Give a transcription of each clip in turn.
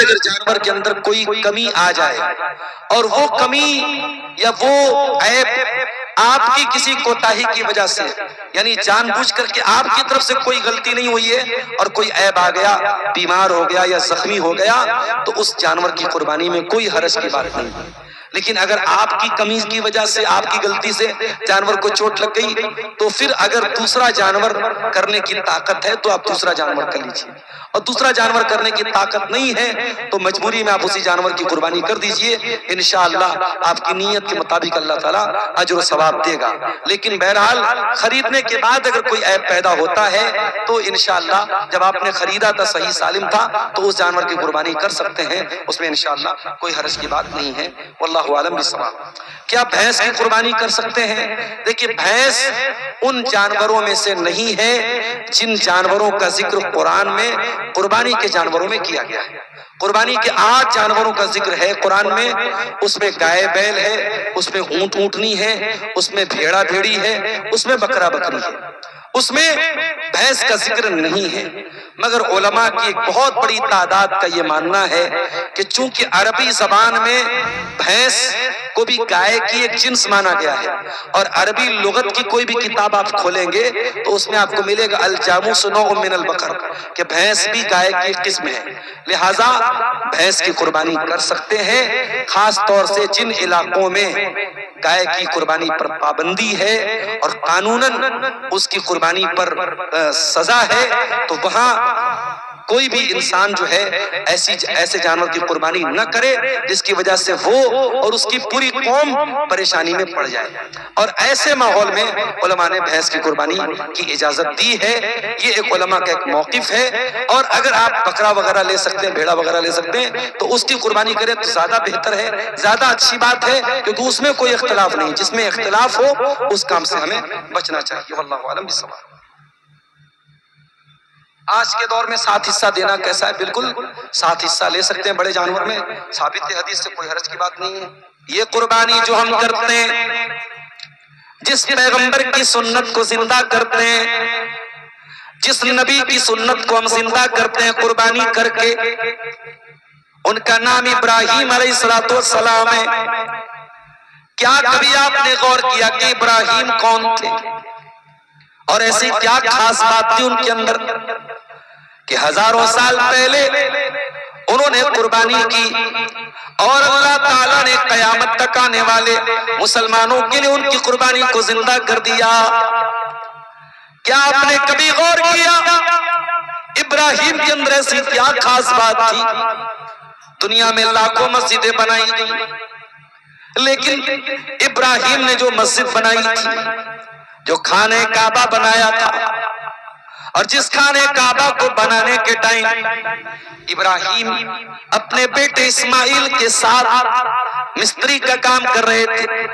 اگر جانور کے اندر کوئی کمی آ جائے اور وہ کمی یا وہ عیب آپ کی کسی کوتاہی کی وجہ سے، یعنی جان بوجھ کر کے آپ کی طرف سے کوئی غلطی نہیں ہوئی ہے اور کوئی عیب آ گیا، بیمار ہو گیا یا زخمی ہو گیا، تو اس جانور کی قربانی میں کوئی حرج کی بات نہیں ہے۔ لیکن اگر آپ کی کمی کی وجہ سے، آپ کی غلطی سے جانور کو چوٹ لگ گئی، تو پھر اگر دوسرا جانور کرنے کی طاقت ہے تو آپ دوسرا جانور کر لیجئے، اور دوسرا جانور کرنے کی طاقت نہیں ہے تو مجبوری میں آپ اسی جانور کی قربانی کر دیجئے، انشاءاللہ آپ کی نیت کے مطابق اللہ تعالیٰ اجر و ثواب دے گا۔ لیکن بہرحال خریدنے کے بعد اگر کوئی عیب پیدا ہوتا ہے تو انشاءاللہ جب آپ نے خریدا تھا صحیح سالم تھا تو اس جانور کی قربانی کر سکتے ہیں، اس میں انشاءاللہ کوئی حرج کی بات نہیں ہے۔ واللہ عالم بالصواب۔ کیا بھینس کی قربانی کر سکتے ہیں؟ دیکھیے بھینس ان جانوروں میں سے نہیں ہے جن جانوروں کا ذکر قرآن میں قربانی کے جانوروں میں کیا گیا ہے۔ قربانی کے 8 جانوروں کا ذکر ہے قرآن میں، اس میں گائے بیل ہے، اس میں اونٹ اونٹنی ہے، اس میں بھیڑا بھیڑی ہے، اس میں بکرا بکری ہے، اس میں بھینس کا ذکر نہیں ہے۔ مگر علماء کی ایک بہت بڑی تعداد کا یہ ماننا ہے کہ چونکہ عربی زبان میں بھینس کو بھی گائے کی ایک جنس مانا گیا ہے، اور عربی لغت کی کوئی بھی کتاب آپ کھولیں گے تو اس میں آپ کو ملے گا الجاموس نوع من البقر، کہ بھینس بھی گائے کی ایک قسم ہے، لہٰذا بھینس کی قربانی کر سکتے ہیں۔ خاص طور سے جن علاقوں میں گائے کی قربانی پر پابندی ہے اور قانوناً اس کی قربانی پر سزا ہے، تو وہاں کوئی بھی انسان جو ہے ایسے جانور کی قربانی نہ کرے جس کی وجہ سے وہ اور اس کی پوری قوم پریشانی میں پڑ جائے، اور ایسے ماحول میں علماء نے بھینس کی قربانی کی اجازت دی ہے۔ یہ ایک علماء کا ایک موقف ہے، اور اگر آپ بکرا وغیرہ لے سکتے ہیں، بھیڑا وغیرہ لے سکتے ہیں تو اس کی قربانی کریں تو زیادہ بہتر ہے، زیادہ اچھی بات ہے، کیونکہ اس میں کوئی اختلاف نہیں۔ جس میں اختلاف ہو اس کام سے ہمیں بچنا چاہیے۔ واللہ اعلم بالصواب۔ آج کے دور میں 7 حصہ دینا کیسا ہے؟ بالکل 7 حصہ لے سکتے ہیں بڑے جانور میں، ثابت حدیث سے کوئی حرج کی بات نہیں ہے۔ یہ قربانی جو ہم کرتے ہیں، جس پیغمبر کی سنت کو زندہ کرتے ہیں، جس نبی کی سنت کو ہم زندہ کرتے ہیں قربانی کر کے، ان کا نام ابراہیم علیہ السلام ہے۔ کیا کبھی آپ نے غور کیا کہ ابراہیم کون تھے اور ایسی کیا خاص بات تھی ان کے اندر کہ ہزاروں سال پہلے انہوں نے قربانی کی، اور اللہ تعالیٰ نے قیامت تک آنے والے مسلمانوں کے لیے ان کی قربانی کو زندہ کر دیا؟ کیا آپ نے کبھی غور کیا ابراہیم کے اندر ایسی کیا خاص بات تھی؟ دنیا میں لاکھوں مسجدیں بنائی گئی، لیکن ابراہیم نے جو مسجد بنائی تھی، جو خانہ کعبہ بنایا تھا، اور جس خانہ کعبہ کو بنانے کے ٹائم ابراہیم اپنے بیٹے اسماعیل کے ساتھ مستری کا کام کر رہے تھے،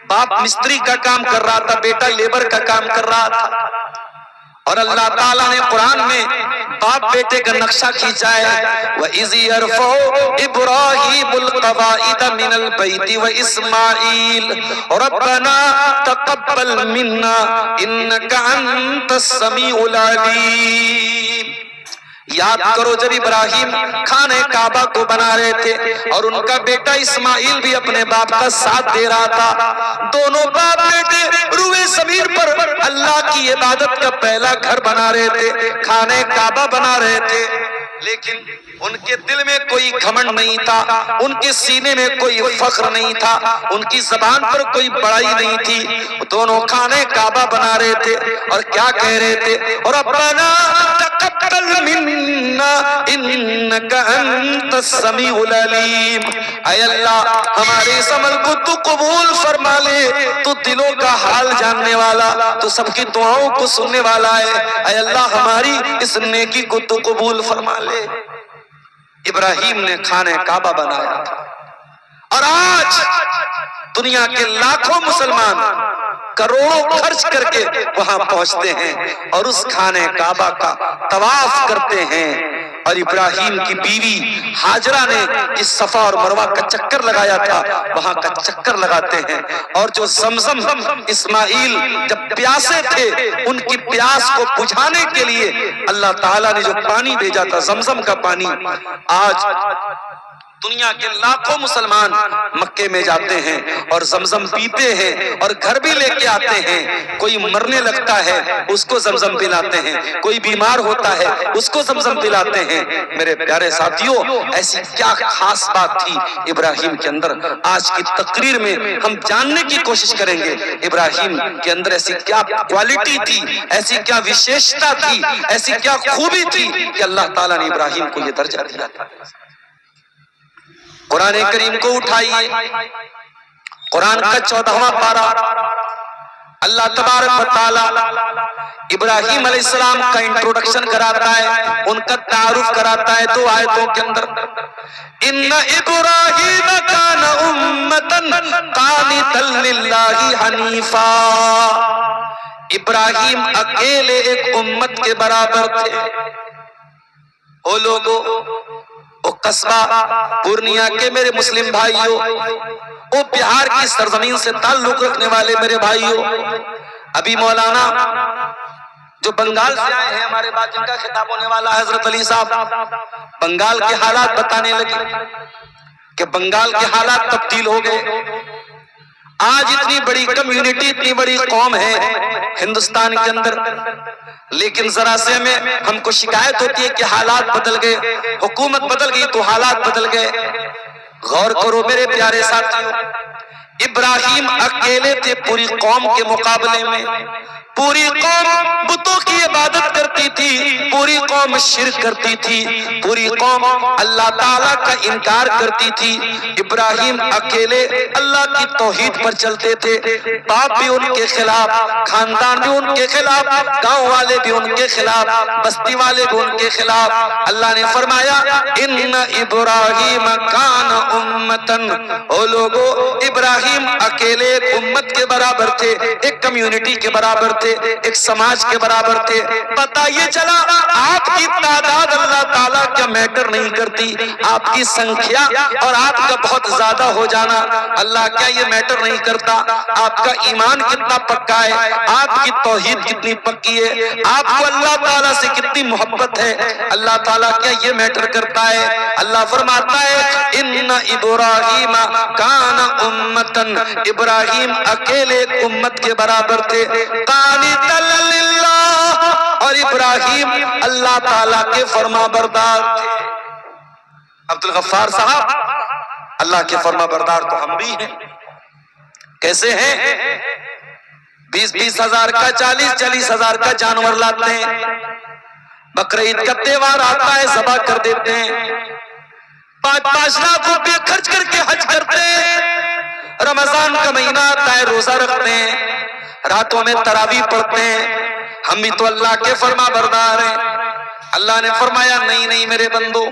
باپ مستری کا کام کر رہا تھا، بیٹا لیبر کا کام کر رہا تھا، اور اللہ تعالیٰ نے قرآن میں باپ بیٹے کا نقشہ کھینچا ہے، وَإِذْ يَرْفَعُ إِبْرَاهِيمُ الْقَوَاعِدَ مِنَ الْبَيْتِ وَإِسْمَاعِيلُ رَبَّنَا تَقَبَّلْ مِنَّا إِنَّكَ أَنْتَ السَّمِيعُ الْعَلِيمُ۔ یاد کرو جب ابراہیم خانہ کعبہ کو بنا رہے تھے اور ان کا بیٹا اسماعیل بھی اپنے باپ کا ساتھ دے رہا تھا، دونوں باپ بیٹے روئے زمین پر اللہ کی عبادت کا پہلا گھر بنا رہے تھے، خانہ کعبہ بنا رہے تھے، لیکن ان کے دل میں کوئی گھمنڈ نہیں تھا، ان کے سینے میں کوئی فخر نہیں تھا، ان کی زبان پر کوئی بڑائی نہیں تھی، دونوں خانہ کعبہ بنا رہے تھے اور کیا کہہ رہے تھے؟ اور ربنا تقبل منا انک انت السمیع العلیم، اے اللہ ہمارے اس عمل کو تو قبول فرما لے، تو دلوں کا حال جاننے والا، تو سب کی دعاؤں کو سننے والا ہے، اے اللہ ہماری اس نیکی کو تو قبول فرما لے۔ ابراہیم نے خانہ کعبہ بنایا تھا، اور آج دنیا کے لاکھوں مسلمان کروڑوں خرچ کر کے وہاں پہنچتے ہیں اور اس خانہ کعبہ کا طواف کرتے ہیں، اور ابراہیم کی بیوی ہاجرہ نے جس صفا اور مروہ کا چکر لگایا تھا وہاں کا چکر لگاتے ہیں، اور جو زمزم اسماعیل جب پیاسے تھے ان کی پیاس کو بجھانے کے لیے اللہ تعالیٰ نے جو پانی بھیجا تھا زمزم کا پانی، آج دنیا کے لاکھوں مسلمان مکے میں جاتے ہیں اور زمزم پیتے ہیں اور گھر بھی لے کے آتے ہیں۔ کوئی مرنے لگتا ہے اس کو زمزم پلاتے ہیں، کوئی بیمار ہوتا ہے اس کو زمزم پلاتے ہیں۔ میرے پیارے ساتھیوں، ایسی کیا خاص بات تھی ابراہیم کے اندر؟ آج کی تقریر میں ہم جاننے کی کوشش کریں گے ابراہیم کے اندر ایسی کیا کوالٹی تھی، ایسی کیا وشیشتا تھی، ایسی کیا خوبی تھی کہ اللہ تعالیٰ نے ابراہیم کو یہ درجہ دیا تھا۔ قرآن کریم کو اٹھائیے، قرآن کا 14واں پارہ، اللہ تبارک و تعالی ابراہیم علیہ السلام کا انٹروڈکشن کراتا ہے، ان کا تعارف کراتا ہے دو آیتوں کے اندر۔ ان ابراہیم کان امۃ قانتا للہ حنیفا، ابراہیم اکیلے ایک امت کے برابر تھے۔ او لوگو، او قصبہ پورنیہ کے میرے مسلم بھائیوں، او بہار کی سرزمین سے تعلق رکھنے والے میرے بھائیوں، ابھی مولانا جو بنگال سے آئے ہیں ہمارے بعد جن کا خطاب ہونے والا ہے حضرت علی صاحب، بنگال کے حالات بتانے لگے کہ بنگال کے حالات تبدیل ہو گئے۔ آج اتنی بڑی کمیونٹی، اتنی بڑی قوم ہے ہندوستان کے اندر، لیکن ذرا سے ہم کو شکایت ہوتی ہے کہ حالات بدل گئے، حکومت بدل گئی تو حالات بدل گئے۔ غور کرو میرے پیارے ساتھیوں، ابراہیم اکیلے تھے پوری قوم کے مقابلے میں۔ پوری قوم بتوں کی عبادت کرتی تھی، پوری قوم شرک کرتی تھی، پوری قوم اللہ تعالیٰ کا انکار کرتی تھی۔ ابراہیم اکیلے اللہ کی توحید پر چلتے تھے، باپ بھی ان کے خلاف، خاندان بھی ان کے خلاف، گاؤں والے بھی ان کے خلاف، بستی والے بھی ان کے خلاف۔ اللہ نے فرمایا ان ابراہیم کان امتن، او لوگو ابراہیم اکیلے ایک امت کے برابر تھے، ایک کمیونٹی کے برابر تھے، ایک سماج کے برابر تھے۔ پتہ یہ چلا آپ کی تعداد اللہ تعالیٰ کا میٹر نہیں کرتی، آپ کی سنکھیا اور آپ کا بہت زیادہ ہو جانا اللہ کیا یہ میٹر نہیں کرتا، آپ کا ایمان کتنا پکا ہے، آپ کی توحید کتنی پکی ہے، آپ کو اللہ تعالیٰ سے کتنی محبت ہے، اللہ تعالیٰ کیا یہ میٹر کرتا ہے؟ اللہ فرماتا ہے ان ابراہیم کان امتن، ابراہیم اکیلے ایک امت کے برابر تھے، قانتا للہ، اور ابراہیم اللہ تعالیٰ کے فرما بردار تھے۔ عبد الغفار صاحب، اللہ کے فرما بردار تو ہم بھی ہیں۔ کیسے ہیں؟ 20-20 ہزار کا، 40-40 ہزار کا جانور لاتے ہیں، بقرعید کا تہوار آتا ہے ذبح کر دیتے ہیں، 5-5 لاکھ روپے خرچ کر کے حج کرتے ہیں، رمضان کا مہینہ آتا ہے روزہ رکھتے ہیں، راتوں میں تراویح پڑھتے ہیں۔ ہم بھی تو اللہ کے فرما بردار ہیں۔ اللہ نے فرمایا نہیں نہیں میرے بندو،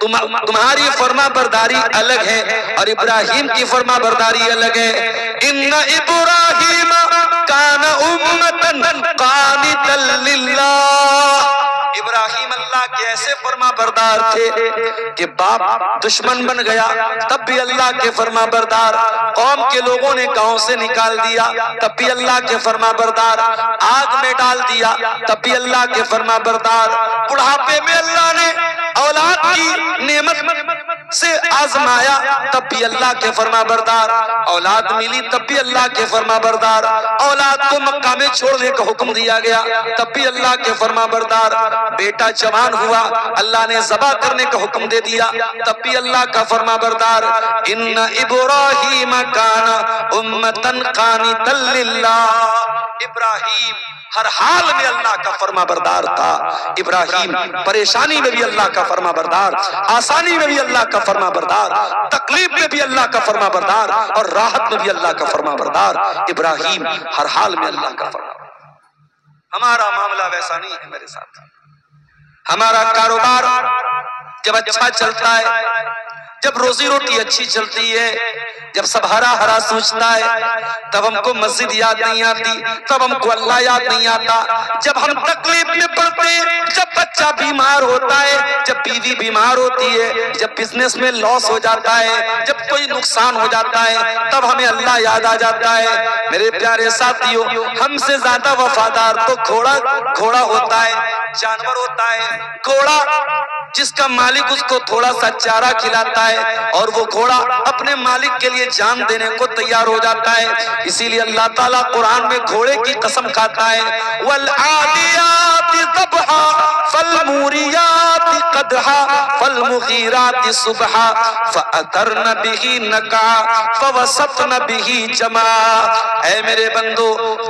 تمہاری فرما برداری الگ ہے اور ابراہیم کی فرما برداری الگ ہے۔ ان ابراہیم کان امتن قانتا للہ، ابراہیم اللہ کے ایسے فرما بردار تھے کہ باپ دشمن بن گیا تب بھی اللہ کے فرما بردار، قوم کے لوگوں نے گاؤں سے نکال دیا تب بھی اللہ کے فرما بردار، آگ میں ڈال دیا تب بھی اللہ کے فرما بردار، بڑھاپے میں اللہ نے اولاد کی نعمت سے آزمایا تب بھی اللہ کے فرما بردار، اولاد ملی تب بھی اللہ کے فرما بردار، اولاد کو مکہ میں چھوڑنے کا حکم دیا گیا تب بھی اللہ کے فرما بردار، بیٹا جوان ہوا اللہ نے ذبح کرنے کا حکم دے دیا تب بھی اللہ کا فرما بردار۔ ان ابراہیم کان امتن قانتا للہ، ابراہیم ہر حال میں اللہ کا فرما بردار تھا، ابراہیم پریشانی میں بھی اللہ کا فرما بردار، آسانی میں بھی اللہ کا فرما بردار، تکلیف میں بھی اللہ کا فرما بردار اور راحت میں بھی اللہ کا فرما بردار، ابراہیم ہر حال میں اللہ کا فرما بردار۔ ہمارا معاملہ ویسا نہیں ہے میرے ساتھ، ہمارا کاروبار جب اچھا چلتا ہے جب روزی روٹی اچھی چلتی ہے، جب سب ہرا ہرا سوچتا ہے، تب ہم کو مسجد یاد نہیں آتی، تب ہم کو اللہ یاد نہیں آتا۔ جب ہم تکلیف میں پڑتے ہیں، جب بچہ بیمار ہوتا ہے، جب بیوی بیمار ہوتی ہے، جب بزنس میں لاس ہو جاتا ہے، جب کوئی نقصان ہو جاتا ہے، تب ہمیں اللہ یاد آ جاتا ہے۔ میرے پیارے ساتھیوں، ہم سے زیادہ وفادار تو گھوڑا ہوتا ہے، جانور ہوتا ہے۔ گھوڑا جس کا مالک اس کو تھوڑا سا چارہ کھلاتا ہے اور وہ گھوڑا اپنے مالک کے لیے جان دینے کو تیار ہو جاتا ہے۔ اسی لیے اللہ تعالیٰ قرآن میں گھوڑے کی قسم کھاتا ہے، وَالْعَادِيَاتِ ضَبْحًا فَالْمُورِيَاتِ قَدْحًا فَالْمُغِيرَاتِ صُبْحًا فَأَثَرْنَ بِهِ نَقْعًا فَوَسَطْنَ بِهِ جَمْعًا۔ اے میرے بندو،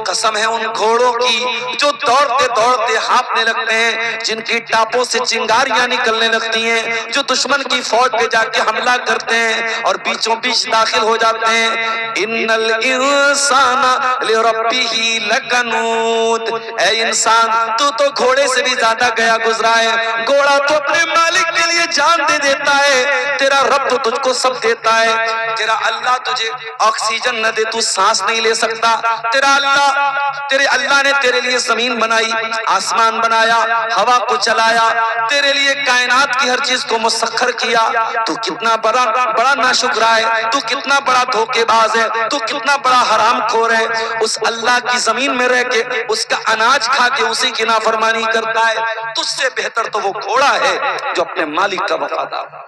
قسم ہے ان گھوڑوں کی جو دوڑتے دوڑتے ہانپنے لگتے ہیں، جن کی ٹاپوں سے چنگاریاں نکلنے لگتی ہیں، جو دشمن کی فوج پہ جا کے حملہ کرتے ہیں اور بیچوں بیچ داخل ہو جاتے ہیں۔ ان الانسان لربہ لکنود، اے انسان تو گھوڑے سے بھی زیادہ گیا گزرا ہے۔ گھوڑا تو اپنے مالک کے لیے جان دے دیتا ہے، تیرا رب تو تجھ کو سب دیتا ہے۔ تیرا اللہ تجھے آکسیجن نہ دے تو سانس نہیں لے سکتا، تیرے اللہ نے تیرے لیے زمین بنائی، آسمان بنایا، ہوا کو چلایا، تیرے لیے کائنات کی ہر چیز کو مسخر کیا۔ تو کتنا بڑا ناشکرا ہے، تو کتنا بڑا دھوکے باز ہے، تو کتنا بڑا حرام خور ہے۔ اس اللہ کی زمین میں رہ کے اس کا اناج کھا کے اسی کی نافرمانی کرتا ہے۔ تجھ سے بہتر تو وہ گھوڑا ہے جو اپنے مالک کا وفادار ہے۔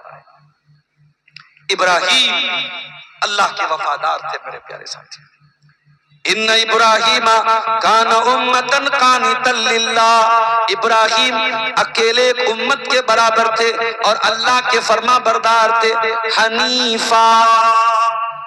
ابراہیم اللہ کے وفادار تھے میرے پیارے ساتھی۔ ان ابراہیم کان امتن قانتا للہ، ابراہیم اکیلے ایک امت کے برابر تھے اور اللہ کے فرما بردار تھے۔ حنیفا،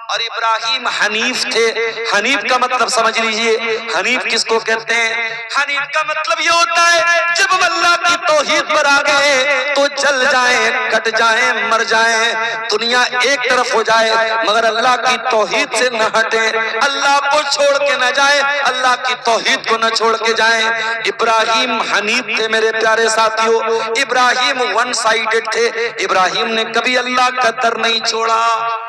اور ابراہیم حنیف تھے۔ حنیف کا مطلب سمجھ لیجئے، حنیف کس کو کہتے ہیں؟ حنیف کا مطلب یہ ہوتا ہے جب ہم اللہ کی توحید پر آ گئے تو جل جائیں، کٹ جائیں، مر جائیں، دنیا ایک طرف ہو جائے مگر اللہ کی توحید سے نہ ہٹیں، اللہ کو چھوڑ کے نہ جائیں، اللہ کی توحید کو نہ چھوڑ کے جائیں۔ ابراہیم حنیف تھے میرے پیارے ساتھیوں۔ ابراہیم ون سائیڈڈ تھے، ابراہیم نے کبھی اللہ کا در نہیں چھوڑا۔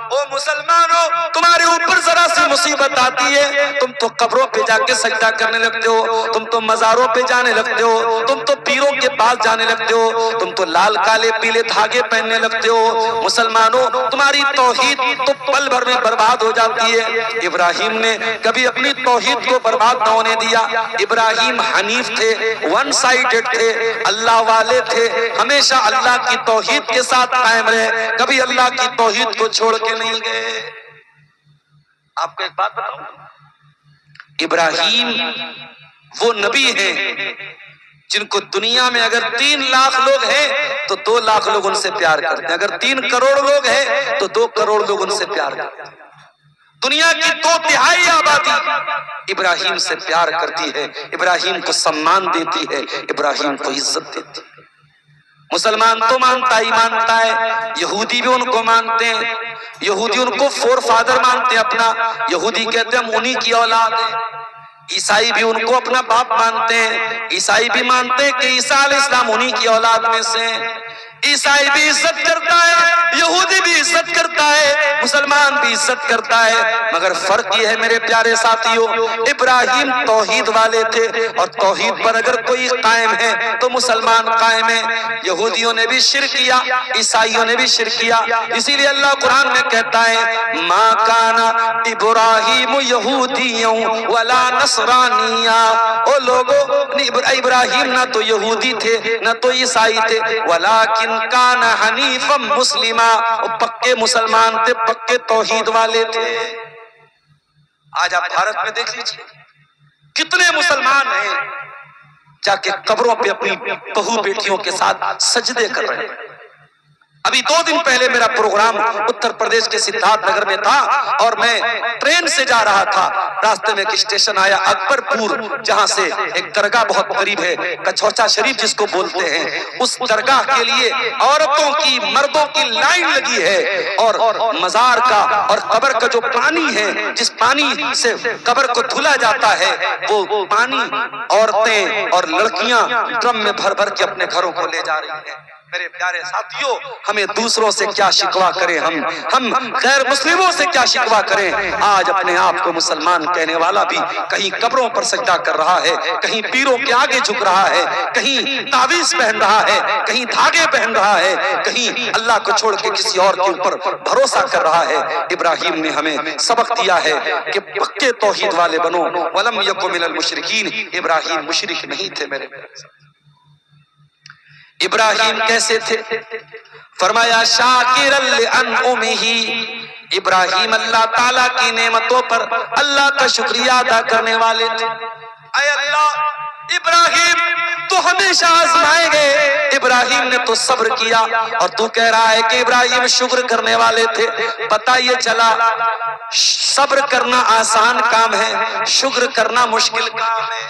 او مسلمانوں، تمہارے اوپر ذرا سی مصیبت آتی ہے، تم تو قبروں پہ جا کے سجدہ کرنے لگتے ہو، تم تو مزاروں پہ جانے لگتے ہو، تم تو پیروں کے پاس جانے لگتے ہو، تم تو لال کالے پیلے دھاگے پہننے لگتے ہو۔ مسلمانوں، تمہاری توحید تو پل بھر میں برباد ہو جاتی ہے۔ ابراہیم نے کبھی اپنی توحید کو برباد نہ ہونے دیا۔ ابراہیم حنیف تھے، ون سائیڈڈ تھے، اللہ والے تھے، ہمیشہ اللہ کی توحید کے ساتھ قائم رہے، کبھی اللہ کی توحید کو چھوڑ کے نہیں گئے۔ آپ کو ایک بات بتاؤں، ابراہیم وہ نبی ہیں جن کو دنیا میں اگر 3 لاکھ لوگ ہیں تو 2 لاکھ لوگ ان سے پیار کرتے ہیں، اگر 3 کروڑ لوگ ہیں تو 2 کروڑ لوگ ان سے پیار کرتے ہیں۔ دنیا کی 2/3 آبادی ابراہیم سے پیار کرتی ہے، ابراہیم کو سمان دیتی ہے، ابراہیم کو عزت دیتی ہے۔ مسلمان تو مانتا ہی مانتا ہے، یہودی بھی ان کو مانتے ہیں، یہودی ان کو فور فادر مانتے ہیں اپنا، یہودی کہتے ہیں ہم انہی کی اولاد ہیں۔ عیسائی بھی ان کو اپنا باپ مانتے ہیں، عیسائی بھی مانتے ہیں کہ عیسیٰ علیہ السلام انہی کی اولاد میں سے ہیں۔ عیسائی بھی عزت کرتا ہے، یہودی بھی عزت کرتا ہے، مسلمان بھی عزت کرتا ہے، مگر فرق یہ ہے میرے پیارے ساتھیوں، ابراہیم توحید والے تھے اور توحید پر اگر کوئی قائم ہے تو مسلمان قائم ہے۔ یہودیوں نے بھی شرک کیا، عیسائیوں نے بھی شرک کیا، اسی لیے اللہ قرآن میں کہتا ہے ما کان ابراہیم یہودیوں ولا نصرانیہ، او لوگو ابراہیم نہ تو یہودی تھے نہ تو عیسائی تھے، ولیکن کان حنیفا مسلما، پکے مسلمان تھے، پکے توحید والے تھے۔ آج آپ بھارت میں دیکھ لیجئے کتنے مسلمان ہیں جا کے قبروں پہ اپنی بہو بیٹیوں کے ساتھ سجدے کر رہے ہیں۔ ابھی 2 دن پہلے میرا پروگرام اتر پردیش کے سدھارتھ نگر میں تھا اور میں ٹرین سے جا رہا تھا، راستے میں ایک اسٹیشن آیا اکبر پور، جہاں سے ایک درگاہ بہت قریب ہے، کچھوچا شریف جس کو بولتے ہیں، اس درگاہ کے لیے عورتوں کی مردوں کی لائن لگی ہے اور مزار کا اور قبر کا جو پانی ہے، جس پانی سے قبر کو دھلا جاتا ہے، وہ پانی عورتیں اور لڑکیاں ڈرم میں بھر بھر کے اپنے گھروں کو لے جا رہی ہیں۔ میرے پیارے ساتھیوں، ہمیں دوسروں سے کیا شکوا کریں، ہم غیر مسلموں سے کیا شکوا کریں۔ آج اپنے آپ کو مسلمان کہنے والا بھی کہیں قبروں پر سجدہ کر رہا ہے، کہیں پیروں کے آگے جھک رہا ہے، کہیں تعویذ پہن رہا ہے، کہیں دھاگے پہن رہا ہے، کہیں اللہ کو چھوڑ کے کسی اور کے اوپر بھروسہ کر رہا ہے۔ ابراہیم نے ہمیں سبق دیا ہے کہ پکے توحید والے بنو، وَلَمْ يَكُ مِنَ الْمُشْرِكِينَ۔ ابراہیم مشرک نہیں تھے میرے پیارے۔ ابراہیم کیسے تھے؟ فرمایا شاکرا لِأَنْعُمِهِ، ابراہیم اللہ تعالیٰ کی نعمتوں پر اللہ کا شکریہ ادا کرنے والے تھے۔ اے اللہ، ابراہیم تو ہمیشہ آزمائے گئے، ابراہیم نے تو صبر کیا، اور تو کہہ رہا ہے کہ ابراہیم شکر کرنے والے تھے۔ پتہ یہ چلا صبر کرنا آسان کام ہے، شکر کرنا مشکل کام ہے۔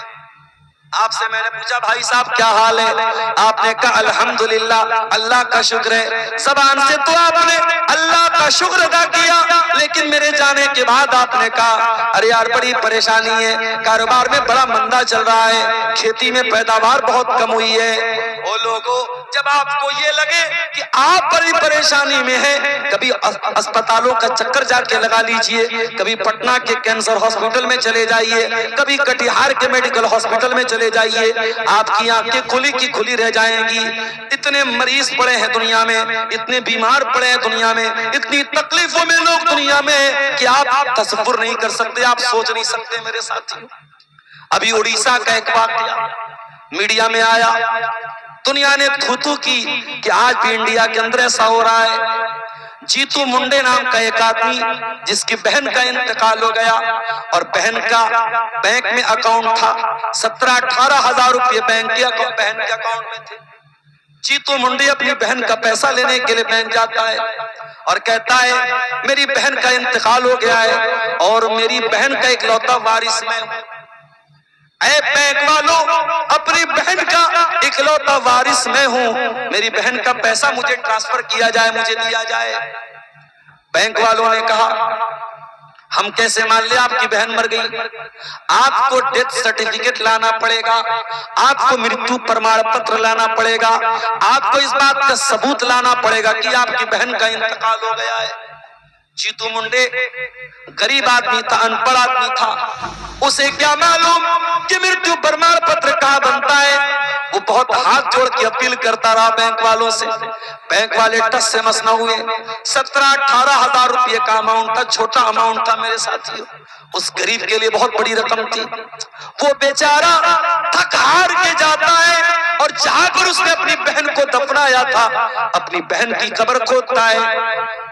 آپ سے میں نے پوچھا بھائی صاحب کیا حال ہے؟ آپ نے کہا الحمدللہ، اللہ کا شکر ہے۔ زبان سے تو آپ نے اللہ کا شکر ادا کیا، لیکن میرے جانے کے بعد آپ نے کہا ارے یار بڑی پریشانی ہے، کاروبار میں بڑا مندہ چل رہا ہے، کھیتی میں پیداوار بہت کم ہوئی ہے۔ او لوگوں، جب آپ کو یہ لگے کہ آپ بڑی پریشانی میں ہیں، کبھی اسپتالوں کا چکر جا کے لگا لیجئے، کبھی پٹنہ کے کینسر ہاسپٹل میں چلے جائیے، کبھی کٹیہار کے میڈیکل ہاسپٹل میں چلے جائیے، آپ کی آنکھیں کھلی کی کھلی رہ جائیں گی۔ اتنے مریض پڑے ہیں دنیا میں، اتنے بیمار پڑے ہیں دنیا میں، اتنی تکلیفوں میں لوگ دنیا میں کہ آپ تصور نہیں کر سکتے، آپ سوچ نہیں سکتے میرے ساتھیوں۔ ابھی اڑیسہ کا ایک واقعہ میڈیا میں آیا، دنیا نے تھو کی کہ آج بھی انڈیا کے اندر ایسا ہو رہا ہے۔ جیتو منڈے نام کا ایک آدمی جس کی بہن کا انتقال ہو گیا، اور بہن کا بینک میں اکاؤنٹ تھا، 17-18 ہزار روپے بہن کے اکاؤنٹ میں تھے۔ جیتو منڈے اپنی بہن کا پیسہ لینے کے لیے بینک جاتا ہے اور کہتا ہے میری بہن کا انتقال ہو گیا ہے اور میری بہن کا اکلوتا وارث میں ہوں۔ اے بینک والوں، اپنی بہن کا اکلوتا وارث میں ہوں، میری بہن کا پیسہ مجھے ٹرانسفر کیا جائے، مجھے دیا جائے۔ بینک والوں نے کہا ہم کیسے مان لیں آپ کی بہن مر گئی؟ آپ کو ڈیتھ سرٹیفکیٹ لانا پڑے گا، آپ کو مرتیو پرمان پتر لانا پڑے گا، آپ کو اس بات کا ثبوت لانا پڑے گا کہ آپ کی بہن کا انتقال ہو گیا ہے۔ جیتو منڈے غریب آدمی تھا، ان پڑھ آدمی تھا، اسے کیا معلوم کہ مرتیو پرمان پتر کہاں بنتا ہے؟ وہ بہت ہاتھ جوڑ کے اپیل کرتا رہا بینک والوں سے، بینک والے ٹس سے مس نہ ہوئے۔ 17-18 ہزار روپے کا اماؤنٹ تھا، چھوٹا اماؤنٹ تھا میرے ساتھیوں، اس غریب کے لیے بہت بڑی رقم تھی۔ وہ بیچارہ تھک ہار کے جاتا ہے اور جہاں پر اس نے اپنی بہن کو دفنایا تھا، اپنی بہن کی قبر کھودتا ہے۔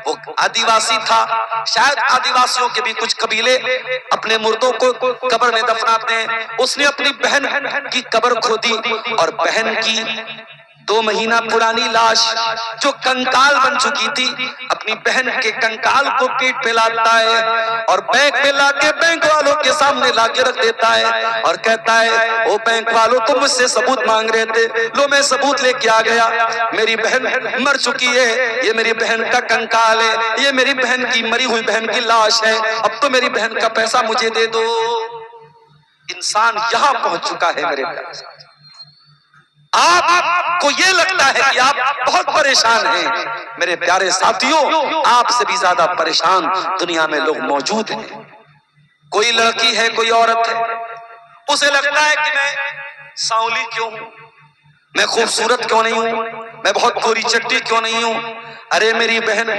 وہ آدیواسی تھا، شاید آدیواسیوں کے بھی کچھ قبیلے اپنے مردوں کو قبر میں دفناتے ہیں۔ اس نے اپنی بہن کی قبر کھودی اور بہن کی 2 مہینہ پرانی لاش جو کنکال بن چکی تھی، اپنی بہن کے کنکال کو پیٹ پہ لاتا ہے اور بینک میں لا کے بینک والوں کے سامنے لا کے رکھ دیتا ہے اور کہتا ہے او بینک والوں تم مجھ سے ثبوت مانگ رہے تھے، لو میں ثبوت لے کے آ گیا، میری بہن مر چکی ہے، یہ میری بہن کا کنکال ہے، یہ میری بہن کی مری ہوئی بہن کی لاش ہے، اب تو میری بہن کا پیسہ مجھے دے دو۔ انسان یہاں پہنچ چکا ہے میرے پیارے ساتھ۔ آپ کو یہ لگتا ہے کہ آپ بہت پریشان ہیں، میرے پیارے ساتھیوں آپ سے بھی زیادہ پریشان دنیا میں لوگ موجود ہیں۔ کوئی لڑکی ہے، کوئی عورت ہے، اسے لگتا ہے کہ میں سانولی کیوں ہوں، میں خوبصورت کیوں نہیں ہوں، میں بہت گوری چٹی کیوں نہیں ہوں۔ ارے میری بہن،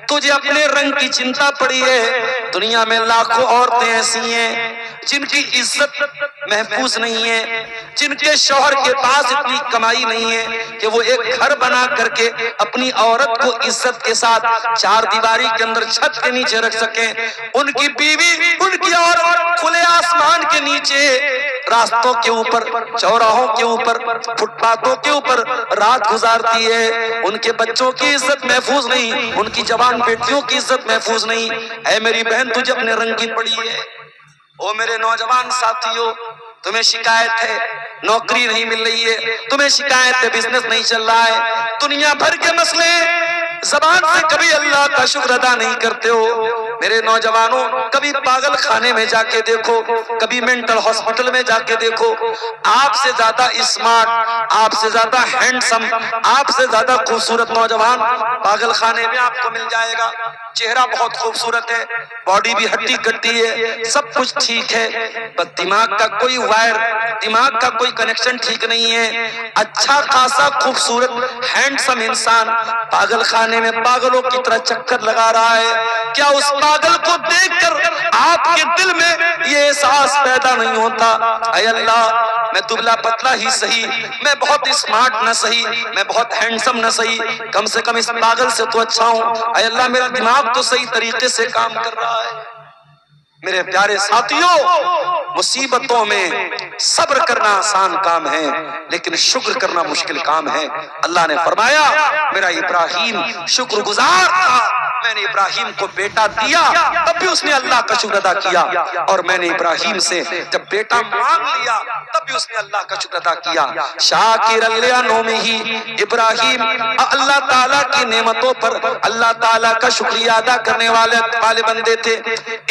تجھے اپنے رنگ کی چنتا پڑی ہے، دنیا میں لاکھوں عورتیں ایسی ہیں جن کی عزت محفوظ نہیں ہے، جن کے شوہر کے پاس اتنی کمائی نہیں ہے کہ وہ ایک گھر بنا کر کے اپنی عورت کو عزت کے ساتھ 4 دیواری کے اندر چھت کے نیچے رکھ سکیں۔ ان کی بیوی، ان کی عورت کھلے آسمان کے نیچے، راستوں کے اوپر، چوراہوں کے اوپر، فٹ پاتھوں کے اوپر رات گزارتی ہے۔ ان کے بچوں کی عزت محفوظ نہیں، ان کی جوان بیٹیوں کی عزت محفوظ نہیں۔ اے میری بہن تجھے اپنے رنگ کی پڑی ہے۔ او میرے نوجوان ساتھیوں، تمہیں شکایت ہے نوکری نہیں مل رہی ہے، تمہیں شکایت ہے بزنس نہیں چل رہا ہے، دنیا بھر کے مسئلے، زبان سے کبھی اللہ کا شکر ادا نہیں کرتے ہو۔ میرے نوجوانوں کبھی پاگل خانے میں جا کے دیکھو، کبھی مینٹل ہاسپٹل میں جا کے دیکھو، آپ سے زیادہ اسمارٹ، آپ سے زیادہ ہینڈسم، آپ سے زیادہ خوبصورت نوجوان پاگل خانے میں آپ کو مل جائے گا۔ چہرہ بہت خوبصورت ہے، باڈی بھی ہٹی کٹی ہے، سب کچھ ٹھیک ہے، بس دماغ کا کوئی وائر، دماغ کا کوئی کنیکشن ٹھیک نہیں ہے۔ اچھا خاصا خوبصورت ہینڈسم انسان پاگل خانے میں پاگلوں کی طرح چکر لگا رہا ہے، کیا اس پاگل کو دیکھ کر آپ کے دل میں یہ احساس پیدا نہیں ہوتا، اے اللہ میں دبلا پتلا ہی صحیح، میں بہت اسمارٹ نہ صحیح، میں بہت ہینڈسم نہ صحیح، کم سے کم اس پاگل سے تو اچھا ہوں، اے اللہ میرا دماغ تو صحیح طریقے سے کام کر رہا ہے۔ میرے پیارے ساتھیوں، مصیبتوں میں صبر کرنا آسان کام ہے لیکن شکر کرنا مشکل کام ہے۔ اللہ نے فرمایا میرا ابراہیم شکر گزار تھا، میں نے ابراہیم کو بیٹا دیا تب بھی اس نے اللہ کا شکر ادا کیا، اور میں نے ابراہیم سے جب بیٹا مانگ لیا تب بھی اس نے اللہ کا شکر ادا کیا۔ شاکر لانعمہ ابراہیم اللہ تعالیٰ کی نعمتوں پر اللہ تعالیٰ کا شکریہ ادا کرنے والے بندے تھے۔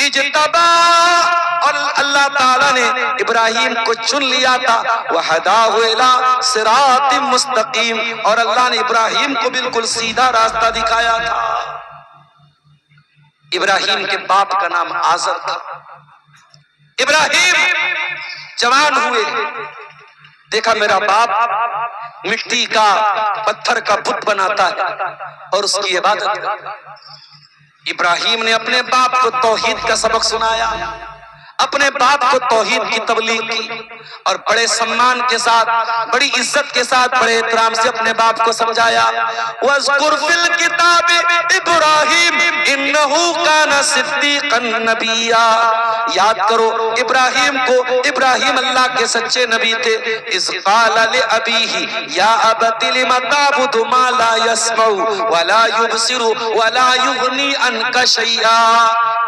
اجتبا، اور اللہ تعالیٰ نے ابراہیم کو چن لیا تھا، وَہَدَاهُ إِلَىٰ صِرَاطٍ مُسْتَقِيمٍ، اور اللہ نے ابراہیم کو بالکل سیدھا راستہ دکھایا تھا۔ ابراہیم کے باپ کا نام آزر تھا۔ ابراہیم جوان ہوئے، دیکھا میرا باپ مٹی کا پتھر کا بت بناتا ہے اور اس کی عبادت کرتا ہے۔ ابراہیم نے اپنے باپ کو توحید کا سبق سنایا، اپنے باپ کو توحید کی تبلیغ کی، اور بڑے سمان کے ساتھ، بڑی عزت کے ساتھ، بڑے احترام سے اپنے باپ کو سمجھایا۔ وَاذْكُرْ فِي الْكِتَابِ إِبْرَاهِيمَ إِنَّهُ كَانَ صِدِّيقًا نَبِيًّا، یاد کرو ابراہیم کو، ابراہیم اللہ کے سچے نبی تھے۔ اِذْ قَالَ لِأَبِيهِ يَا أَبَتِ لِمَ تَعْبُدُ مَا لَا يَسْمَعُ وَلَا يُبْصِرُ وَلَا يُغْنِي عَنْكَ شَيْئًا،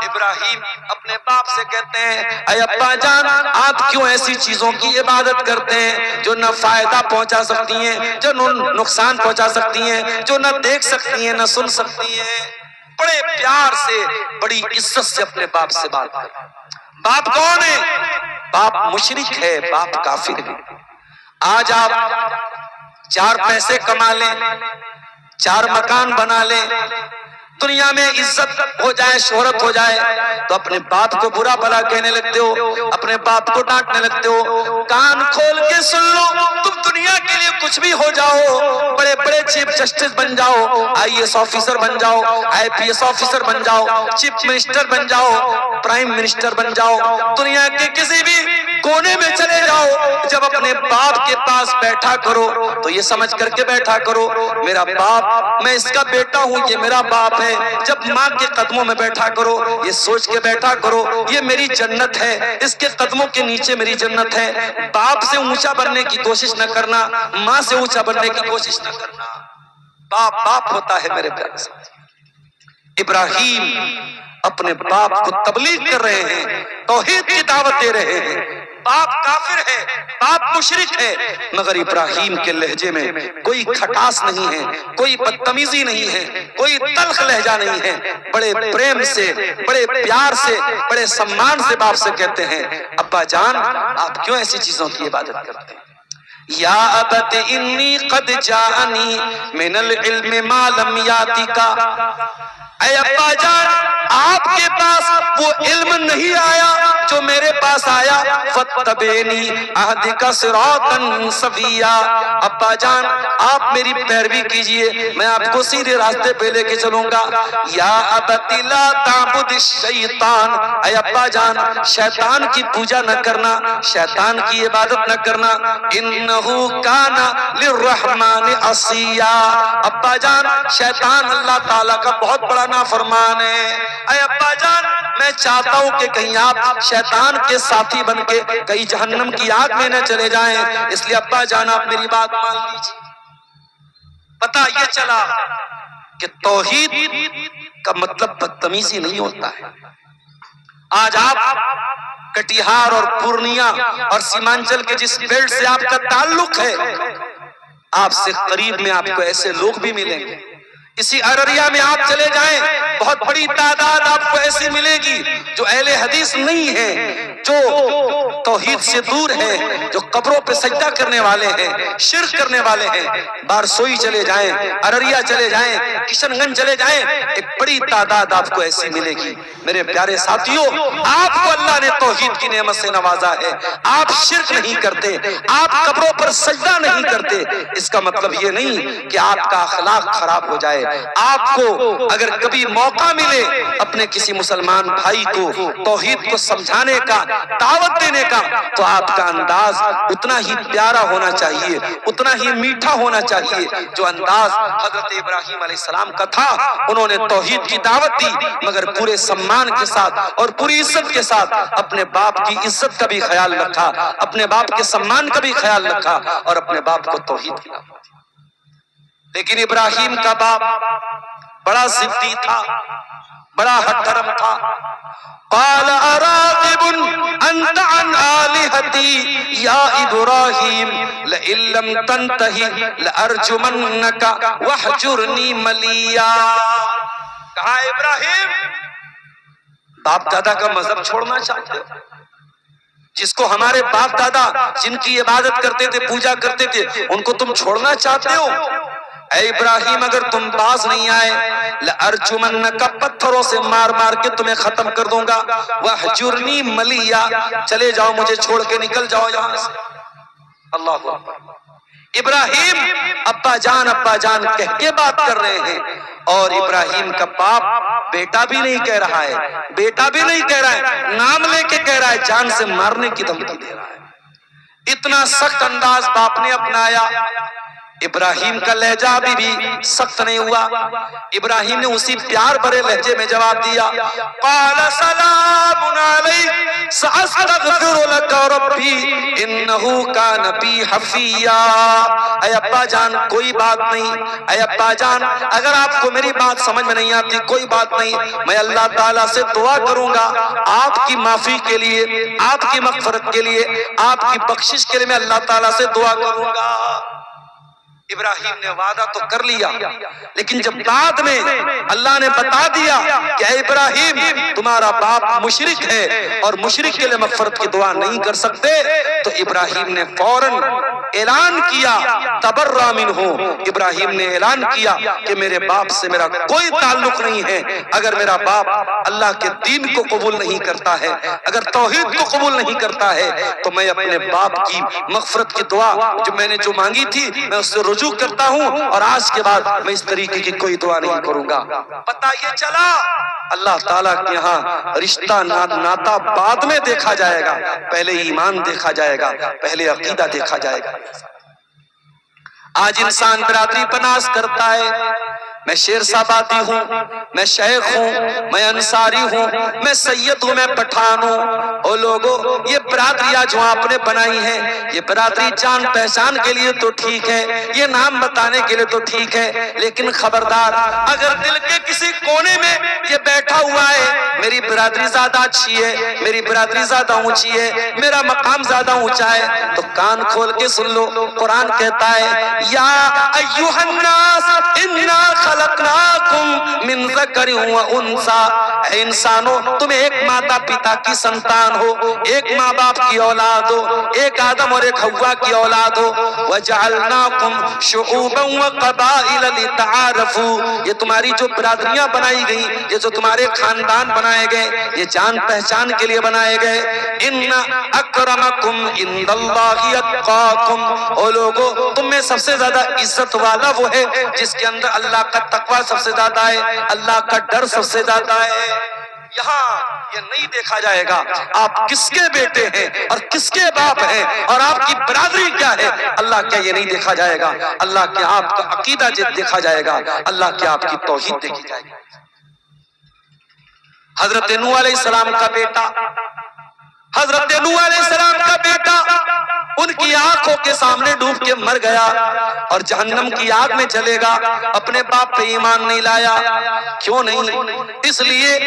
ابراہیم اپنے باپ سے کہتے ہیں اے ابا جان، آپ کیوں ایسی چیزوں کی عبادت کرتے ہیں جو نہ فائدہ پہنچا سکتی ہیں، جو نقصان پہنچا سکتی ہیں، جو نہ دیکھ سکتی ہیں نہ سن سکتی ہیں۔ بڑے پیار سے، بڑی عزت سے اپنے باپ سے بات کرتے۔ باپ کون ہے؟ باپ مشرک ہے، باپ کافر ہے۔ آج آپ 4 پیسے کما لیں، 4 مکان بنا لیں، دنیا میں عزت ہو جائے، شہرت ہو جائے، تو اپنے باپ کو برا بھلا کہنے لگتے ہو، اپنے باپ کو ڈانٹنے لگتے ہو۔ کان کھول کے سن لو، تم دنیا کے لیے کچھ بھی ہو جاؤ، بڑے بڑے چیف جسٹس بن جاؤ، IAS آفیسر بن جاؤ، IPS آفیسر بن جاؤ، چیف منسٹر بن جاؤ، پرائم منسٹر بن جاؤ، دنیا کے کسی بھی کونے میں چلے جاؤ، جب اپنے باپ کے پاس بیٹھا کرو تو یہ سمجھ کر کے بیٹھا کرو میرا باپ، میں اس کا بیٹا ہوں، یہ میرا باپ ہے۔ جب ماں کے قدموں میں بیٹھا کرو یہ سوچ کے بیٹھا کرو یہ میری جنت ہے، اس کے قدموں کے نیچے میری جنت ہے۔ باپ سے اونچا بننے کی کوشش نہ کرنا، ماں سے اونچا بننے کی کوشش نہ کرنا، باپ باپ ہوتا ہے میرے پیارے ساتھ۔ ابراہیم اپنے باپ کو تبلیغ کر رہے ہیں، توحید کی دعوت دے رہے ہیں، باپ کافر ہے، باپ مشرک ہے، مگر ابراہیم کے لہجے میں کوئی کھٹاس نہیں ہے، کوئی بدتمیزی نہیں ہے، کوئی تلخ لہجہ نہیں ہے، بڑے پریم سے، بڑے پیار سے، بڑے سمان سے باپ سے کہتے ہیں ابا جان آپ کیوں ایسی چیزوں کی عبادت کرتے ہیں؟ یا ابت انی قد جاءنی من العلم ما لم یاتک، اے ابا جان آپ کے پاس وہ علم نہیں آیا جو میرے پاس آیا، فاتبعنی اہدک صراطا سویا، ابا جان آپ میری پیروی کیجئے، میں آپ کو سیدھے راستے پہ لے کے چلوں گا۔ یا ابت لا تعبد الشیطان، اے ابا جان شیطان کی پوجا نہ کرنا، شیطان کی عبادت نہ کرنا، انہو کان للرحمن عصیا، ابا جان شیطان اللہ تعالیٰ کا بہت بڑا نافرمان ہے۔ اے ابا جان میں چاہتا ہوں کہ کہیں آپ شیطان کے ساتھی بن کے کہیں جہنم کی آگ میں نہ چلے جائیں، اس لیے ابا جان آپ میری بات مان لیجیے۔ پتہ یہ چلا کہ توحید کا مطلب بدتمیزی نہیں ہوتا ہے۔ آج آپ کٹیہار اور پورنیہ اور سیمانچل کے جس بیلٹ سے آپ کا تعلق ہے، آپ سے قریب میں آپ کو ایسے لوگ بھی ملیں گے، اسی ارریا میں آپ چلے جائیں، بہت بڑی تعداد آپ کو ایسی ملے گی جو اہل حدیث نہیں ہے، جو توحید سے دور ہے، جو قبروں پہ سجدہ کرنے والے ہیں، شرک کرنے والے ہیں۔ بارسوئی چلے جائیں، ارریا چلے جائیں، کشن گنج چلے جائیں، ایک بڑی تعداد آپ کو ایسی ملے گی۔ میرے پیارے ساتھیوں، آپ کو اللہ نے توحید کی نعمت سے نوازا ہے، آپ شرک نہیں کرتے، آپ قبروں پر سجدہ نہیں کرتے، اس کا مطلب یہ نہیں کہ آپ کا اخلاق خراب ہو جائے۔ آپ کو اگر کبھی موقع ملے اپنے کسی مسلمان بھائی کو توحید کو سمجھانے کا، دعوت دینے کا، تو آپ کا انداز اتنا ہی پیارا ہونا چاہیے، اتنا ہی میٹھا ہونا چاہیے جو انداز حضرت ابراہیم علیہ السلام کا تھا۔ انہوں نے توحید کی دعوت دی، مگر پورے سمان کے ساتھ اور پوری عزت کے ساتھ، اپنے باپ کی عزت کا بھی خیال رکھا، اپنے باپ کے سمان کا بھی خیال رکھا، اور اپنے باپ کو توحید کی دعوت دی۔ لیکن ابراہیم کا باپ بڑا ضدی تھا، بڑا ہٹ دھرم تھا۔ قال اراغب انت عن آلہتی یا ابراہیم لئن لم تنتہی لارجمنک واہجرنی ملیا۔ کہا ابراہیم، باپ دادا کا مذہب چھوڑنا چاہتے ہو؟ جس کو ہمارے باپ دادا جن کی عبادت کرتے تھے، پوجا کرتے تھے، ان کو تم چھوڑنا چاہتے ہو؟ اے ابراہیم، اگر تم باز نہیں آئے، لَأَرْجُمَنَّكَ، پتھروں سے مار مار کے تمہیں ختم کر دوں گا، وَاحْجُرْنِي مَلِيًّا، چلے جاؤ، مجھے چھوڑ کے نکل جاؤ یہاں سے۔ اللہ اکبر۔ ابراہیم ابا جان کہہ کے بات کر رہے ہیں، اور ابراہیم کا باپ بیٹا بھی نہیں کہہ رہا ہے، بیٹا بھی نہیں کہہ رہا ہے، نام لے کے کہہ رہا ہے، جان سے مارنے کی دھمکی دے رہا ہے۔ اتنا سخت انداز باپ نے اپنایا۔ ابراہیم کا لہجہ ابھی بھی سخت نہیں ہوا، ابراہیم نے اسی پیار بھرے لہجے میں جواب دیا، قال سلام علیک سأستغفر لک ربی انہ کان بی حفیا۔ اے ابا جان کوئی بات نہیں، اے ابا جان اگر آپ کو میری بات سمجھ میں نہیں آتی کوئی بات نہیں، میں اللہ تعالیٰ سے دعا کروں گا آپ کی معافی کے لیے، آپ کی مغفرت کے لیے، آپ کی بخشش کے لیے میں اللہ تعالیٰ سے دعا کروں گا۔ ابراہیم نے وعدہ تو کر لیا، لیکن جب بعد میں اللہ نے بتا دیا کہ اے ابراہیم تمہارا باپ مشرک ہے اور مشرک کے لیے مغفرت کی دعا نہیں کر سکتے، تو ابراہیم نے فوراً اعلان کیا تبرأ منہ، ابراہیم نے اعلان کیا کہ میرے باپ سے میرا کوئی تعلق نہیں ہے۔ اگر میرا باپ اللہ کے دین کو قبول نہیں کرتا ہے، اگر توحید کو قبول نہیں کرتا ہے، تو میں اپنے باپ کی مغفرت کی دعا جو میں نے مانگی تھی میں اس سے رجوع کرتا ہوں، اور آج کے بعد میں اس طریقے کی کوئی دعا نہیں کروں گا۔ پتہ یہ چلا اللہ تعالیٰ کے ہاں رشتہ ناتا بعد میں دیکھا جائے گا، پہلے ایمان دیکھا جائے گا، پہلے عقیدہ دیکھا جائے گا۔ آج انسان برادری پناس کرتا ہے، میں شیر صاحباتی ہوں، میں شیخ ہوں، میں انصاری ہوں، میں سید ہوں، میں پٹھان ہوں۔ او لوگوں، یہ برادریاں جو آپ نے بنائی ہیں، یہ برادری جان پہچان کے لیے تو ٹھیک ہے، یہ نام بتانے کے لیے تو ٹھیک ہے، لیکن خبردار اگر دل کے کسی کونے میں یہ بیٹھا ہوا ہے میری برادری زیادہ اچھی ہے، میری برادری زیادہ اونچی ہے، میرا مقام زیادہ اونچا ہے، تو کان کھول کے سن لو، قرآن کہتا ہے یا ایھا الناس انا خلقناکم من ذکر و انثی، اے انسانوں تم ایک ماتا پتا کی سنتان ہو، ایک ماں باپ کی اولاد ہو، ایک آدم اور ایک حوا کی اولاد ہو، وجعلناکم شعوبا وقبائل لتعارفوا، یہ تمہاری جو برادریاں بنائی گئی، یہ جو تمہارے خاندان بنائے گئے، یہ جان پہچان کے لیے بنائے گئے۔ ان اکرمکم عند اللہ اتقاکم، او لوگو تم میں سب سے زیادہ عزت والا وہ ہے جس کے اندر اللہ کا تقوی سب سے زیادہ ہے، اللہ کا ڈر سب سے زیادہ ہے۔ یہاں یہ نہیں دیکھا جائے گا آپ کس کے بیٹے ہیں اور کس کے باپ ہیں اور آپ کی برادری کیا ہے، اللہ کیا یہ نہیں دیکھا جائے گا، اللہ کیا آپ کا عقیدہ دیکھا جائے گا، اللہ کیا آپ کی توحید دیکھی جائے گی۔ حضرت نوح علیہ السلام کا بیٹا حضرت نوح علیہ السلام کا بیٹا ان کی آنکھوں کے سامنے ڈوب کے مر گیا اور جہنم کی آگ میں چلے گا، اپنے باپ پہ ایمان نہیں لایا۔ کیوں نہیں؟ اس لیے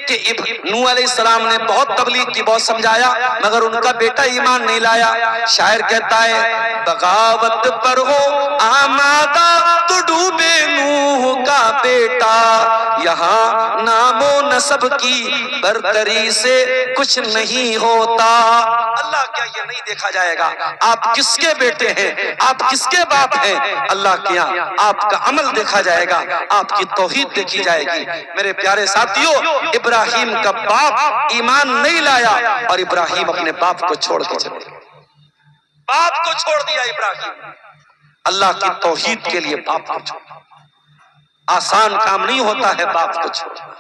کہ نوح علیہ السلام نے بہت تبلیغ کی، بہت سمجھایا، مگر ان کا بیٹا ایمان نہیں لایا۔ شاعر کہتا ہے بغاوت پر ہو آمادہ تو ڈوبے نوح کا بیٹا، یہاں نام و نسب کی برتری سے کچھ نہیں ہوتا۔ اللہ کیا یہ نہیں دیکھا جائے گا آپ کس کے بیٹے ہیں، آپ کس کے باپ ہیں؟ اللہ کیا آپ کا عمل دیکھا جائے گا، آپ کی توحید دیکھی جائے گی۔ میرے پیارے ساتھیوں، ابراہیم کا باپ ایمان نہیں لایا اور ابراہیم اپنے باپ کو چھوڑ کے چلے گئے۔ باپ کو چھوڑ دیا ابراہیم، اللہ کی توحید کے لیے باپ کو چھوڑ دیا۔ آسان کام نہیں ہوتا ہے باپ کو چھوڑنا۔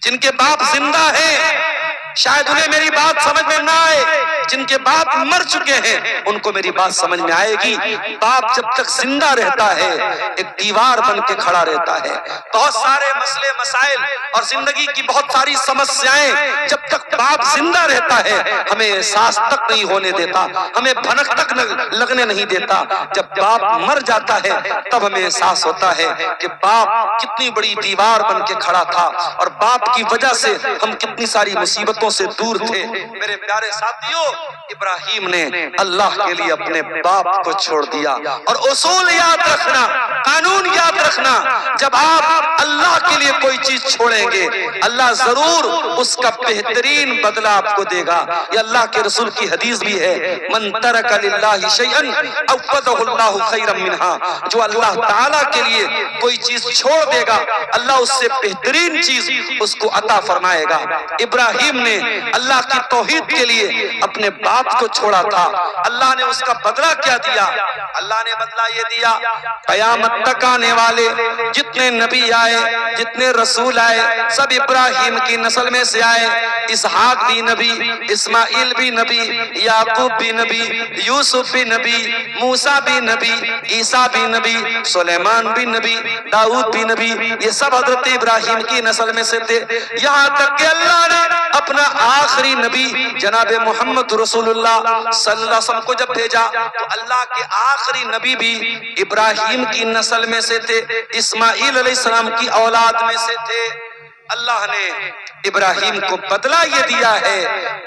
جن کے باپ زندہ ہیں شاید انہیں میری بات سمجھ میں نہ آئے، جن کے باپ مر چکے ہیں ان کو میری بات سمجھ میں آئے گی۔ باپ جب تک زندہ رہتا ہے ایک دیوار بن کے کھڑا رہتا ہے۔ بہت سارے مسئلے مسائل اور زندگی کی بہت ساری سمسیائیں جب تک باپ زندہ رہتا ہے ہمیں احساس تک نہیں ہونے دیتا، ہمیں بھنک تک لگنے نہیں دیتا۔ جب باپ مر جاتا ہے تب ہمیں احساس ہوتا ہے کہ باپ کتنی بڑی دیوار بن کے کھڑا تھا اور باپ کی وجہ سے ہم کتنی ساری مصیبتوں سے دور تھے۔ میرے پیارے ساتھیوں، ابراہیم نے اللہ کے لیے اپنے باپ کو چھوڑ دیا۔ اور اصول یاد رکھنا، قانون یاد رکھنا، جب آپ اللہ کے لیے کوئی چیز چھوڑیں گے اللہ ضرور اس کا بہترین بدلہ آپ کو دے گا۔ یہ اللہ کے رسول کی حدیث بھی ہے، من ترک للہ شیئا عوضہ اللہ خیرا منہا، جو اللہ تعالیٰ کے لیے کوئی چیز چھوڑ دے گا اللہ اس سے بہترین چیز اس کو عطا فرمائے گا۔ ابراہیم نے اللہ کی توحید کے لیے اپنے باپ کو چھوڑا تھا، اللہ نے اس کا بدلہ کیا دیا؟ اللہ نے بدلہ یہ دیا، قیامت تک آنے والے جتنے نبی آئے، جتنے رسول آئے، سب ابراہیم کی نسل میں سے آئے۔ اسحاق بھی نبی، اسماعیل بھی نبی، یعقوب بھی نبی، یوسف بھی نبی، موسیٰ بھی نبی، عیسیٰ بھی نبی، سلیمان بھی نبی، داؤد بھی نبی، یہ سب حضرت ابراہیم کی نسل میں سے تھے۔ یہاں تک کہ اللہ نے اپنا آخری نبی جناب محمد رسول اللہ صلی اللہ علیہ وسلم کو جب بھیجا تو اللہ کے آخری نبی بھی ابراہیم کی نسل میں سے تھے، اسماعیل علیہ السلام کی اولاد میں سے تھے۔ اللہ نے ابراہیم کو بدلہ یہ دیا ہے،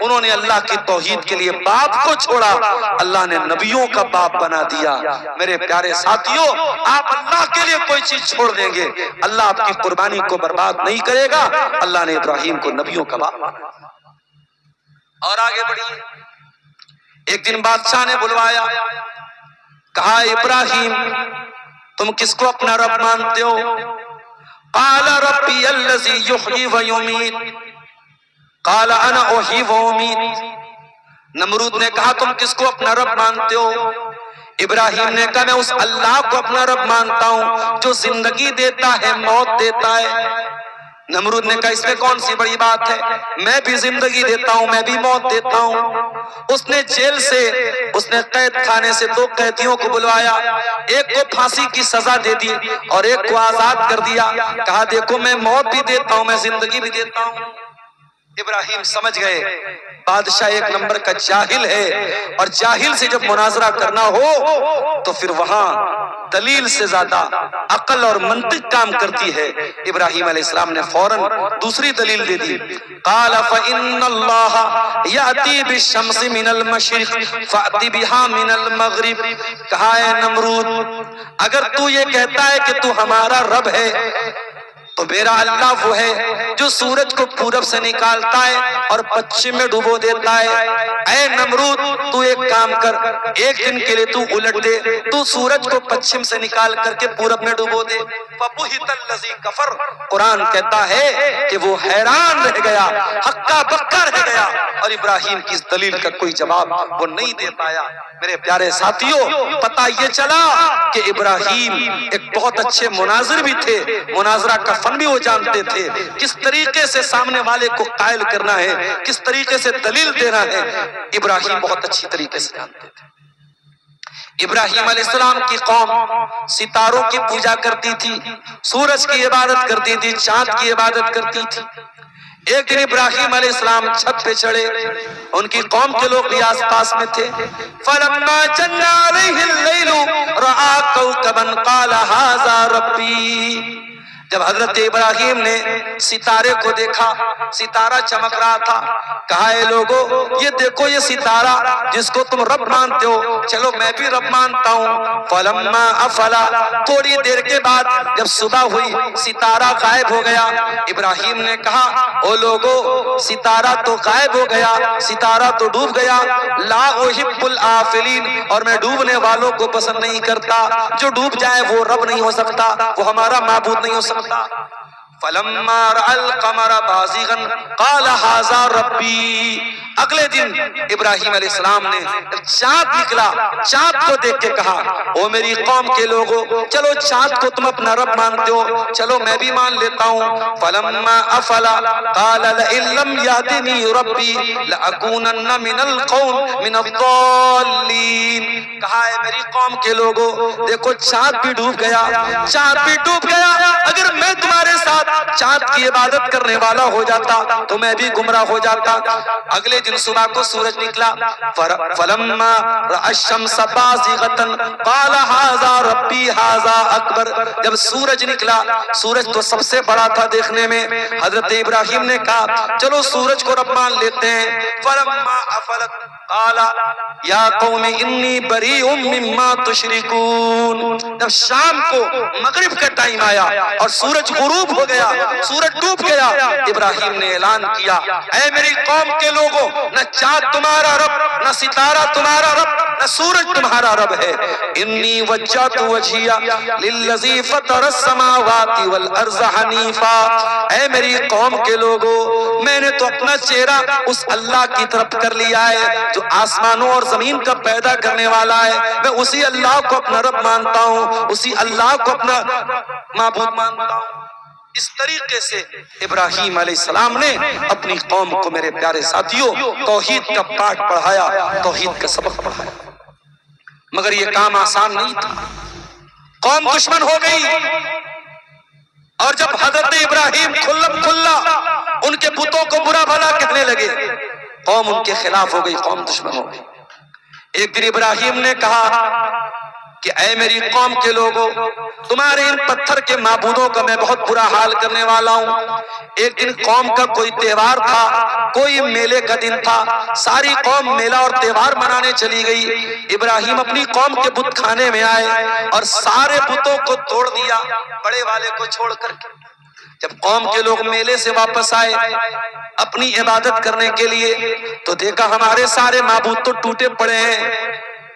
انہوں نے اللہ کی توحید کے لیے باپ کو چھوڑا، اللہ نے نبیوں کا باپ بنا دیا۔ میرے پیارے ساتھیوں، آپ اللہ کے لیے کوئی چیز چھوڑ دیں گے اللہ آپ کی قربانی کو برباد نہیں کرے گا۔ اللہ نے ابراہیم کو نبیوں کا باپ بنا دیا۔ اور آگے بڑھیے، ایک دن بادشاہ نے بلوایا، کہا ابراہیم تم کس کو اپنا رب مانتے ہو؟ قال ربی الذی یحیی و یمیت، قال انا احیی و امیت۔ نمرود نے کہا تم کس کو اپنا رب مانتے ہو؟ ابراہیم نے کہا میں اس اللہ کو اپنا رب مانتا ہوں جو زندگی دیتا ہے موت دیتا ہے۔ نمرود نے کہا اس میں کون سی بڑی بات ہے، میں بھی زندگی دیتا ہوں میں بھی موت دیتا ہوں۔ اس نے جیل سے، اس نے قید خانے سے دو قیدیوں کو بلوایا، ایک کو پھانسی کی سزا دے دی اور ایک کو آزاد کر دیا، کہا دیکھو میں موت بھی دیتا ہوں میں زندگی بھی دیتا ہوں۔ ابراہیم سمجھ گئے بادشاہ ایک نمبر کا جاہل ہے، اور جاہل سے جب مناظرہ کرنا ہو تو پھر وہاں دلیل سے زیادہ عقل اور منطق کام کرتی ہے۔ ابراہیم علیہ السلام نے فوراً دوسری دلیل دے دی، قال فإن اللہ یأتی بالشمس من المشرق فأتی بہا من المغرب۔ کہا اے نمرود اگر تو یہ کہتا ہے کہ تو ہمارا رب ہے تو میرا اللہ وہ ہے جو سورج کو پورب سے نکالتا ہے اور پچھم میں ڈبو دیتا ہے۔ اے نمرود تو ایک کام کر، ایک دن کے لیے تو الٹ دے، تو سورج کو پچھم سے نکال کر کے پورب میں ڈبو دے۔ فَبُہِتَ الَّذِي كَفَرَ، قرآن کہتا ہے کہ وہ حیران رہ گیا، ہکا بکا رہ گیا، اور ابراہیم کی اس دلیل کا کوئی جواب وہ نہیں دے پایا۔ میرے پیارے ساتھیوں، پتہ یہ چلا کہ ابراہیم ایک بہت اچھے مناظر بھی تھے، مناظرہ کا فن بھی وہ جانتے تھے، کس طریقے سے سامنے والے کو قائل کرنا ہے، کس طریقے سے دلیل دینا ہے، ابراہیم بہت اچھی طریقے سے جانتے تھے۔ ابراہیم علیہ السلام کی قوم ستاروں کی پوجا کرتی تھی، سورج کی عبادت کرتی تھی، چاند کی عبادت کرتی تھی۔ ایک دن ابراہیم علیہ السلام چھت پہ چڑھے، ان کی قوم کے لوگ بھی آس پاس میں تھے۔ فَلَمَّا جَنَّ عَلَيْهِ اللَّيْلُ رَآ كَوْكَبًا قَالَ هَذَا رَبِّي۔ جب حضرت ابراہیم نے ستارے کو دیکھا، ستارہ چمک رہا تھا، کہا اے لوگو یہ دیکھو یہ ستارہ جس کو تم رب مانتے ہو، چلو میں بھی رب مانتا ہوں۔ فَلَمَّا أَفَلَ، تھوڑی دیر کے بعد جب صبح ہوئی ستارہ غائب ہو گیا۔ ابراہیم نے کہا او لوگو ستارہ تو غائب ہو گیا، ستارہ تو ڈوب گیا، لا احب الآفلین، اور میں ڈوبنے والوں کو پسند نہیں کرتا، جو ڈوب جائے وہ رب نہیں ہو سکتا، وہ ہمارا معبود نہیں ہو سکتا۔ فَلَمَّا رَأَى الْقَمَرَ بَازِغًا قَالَ هَذَا رَبِّي۔ اگلے دن ابراہیم علیہ السلام نے چاند نکلا، چاند کو دیکھ کے کہا او میری قوم کے لوگوں چلو چاند کو تم اپنا رب مانتے ہو، چلو میں بھی مان لیتا ہوں۔ فَلَمَّا أَفَلَ قَالَ لَئِن لَّمْ يَهْدِنِي رَبِّي لَأَكُونَنَّ مِنَ الْقَوْمِ مِنَ الضَّالِّينَ۔ کہا ہے میری قوم کے لوگوں دیکھو چاند بھی ڈوب گیا، چاند بھی ڈوب گیا، اگر میں تمہارے ساتھ چاند کی عبادت کرنے والا ہو جاتا تو میں بھی گمراہ ہو جاتا۔ اگلے دن صبح کو سورج نکلا، فَلَمَّا رَأَى الشَّمْسَ بَازِغَةً قَالَ هَذَا رَبِّي هَذَا أَكْبَرُ۔ جب سورج نکلا، سورج تو سب سے بڑا تھا دیکھنے میں، حضرت ابراہیم نے کہا چلو سورج کو رب مان لیتے ہیں۔ فَلَمَّا أَفَلَتْ قَالَ يَا قَوْمِ إِنِّي بَرِيءٌ مِّمَّا تُشْرِكُونَ۔ جب شام کو مغرب کا ٹائم آیا اور سورج غروب ہو گیا، سورج ڈوب گیا، ابراہیم نے اعلان کیا اے میری قوم کے لوگوں نہ چاند تمہارا رب، نہ ستارہ تمہارا رب، نہ سورج تمہارا رب ہے۔ انی وجہت وجہی للذی فطر السماوات والارض حنیفا۔ اے میری قوم کے لوگوں میں نے تو اپنا چہرہ اس اللہ کی طرف کر لیا ہے جو آسمانوں اور زمین کا پیدا کرنے والا ہے، میں اسی اللہ کو اپنا رب مانتا ہوں، اسی اللہ کو اپنا معبود مانتا ہوں۔ اس طریقے سے ابراہیم علیہ السلام نے اپنی قوم کو میرے پیارے ساتھیوں توحید کا پاٹ پڑھایا، توحید کا سبق پڑھایا، مگر یہ کام آسان نہیں تھا۔ قوم دشمن ہو گئی، اور جب حضرت ابراہیم کھلم کھلا ان کے بتوں کو برا بھلا کہنے لگے، قوم ان کے خلاف ہو گئی، قوم دشمن ہو گئی۔ ایک دن ابراہیم نے کہا کہ اے میری قوم کے لوگوں تمہارے ان پتھر کے معبودوں کا میں بہت برا حال کرنے والا ہوں۔ ایک دن قوم کا کوئی تہوار تھا، کوئی میلے کا دن تھا، ساری قوم میلہ اور تہوار منانے چلی گئی۔ ابراہیم اپنی قوم کے بت کھانے میں آئے اور سارے بتوں کو توڑ دیا، بڑے والے کو چھوڑ کر کے۔ جب قوم کے لوگ میلے سے واپس آئے اپنی عبادت کرنے کے لیے تو دیکھا ہمارے سارے معبود تو ٹوٹے پڑے ہیں۔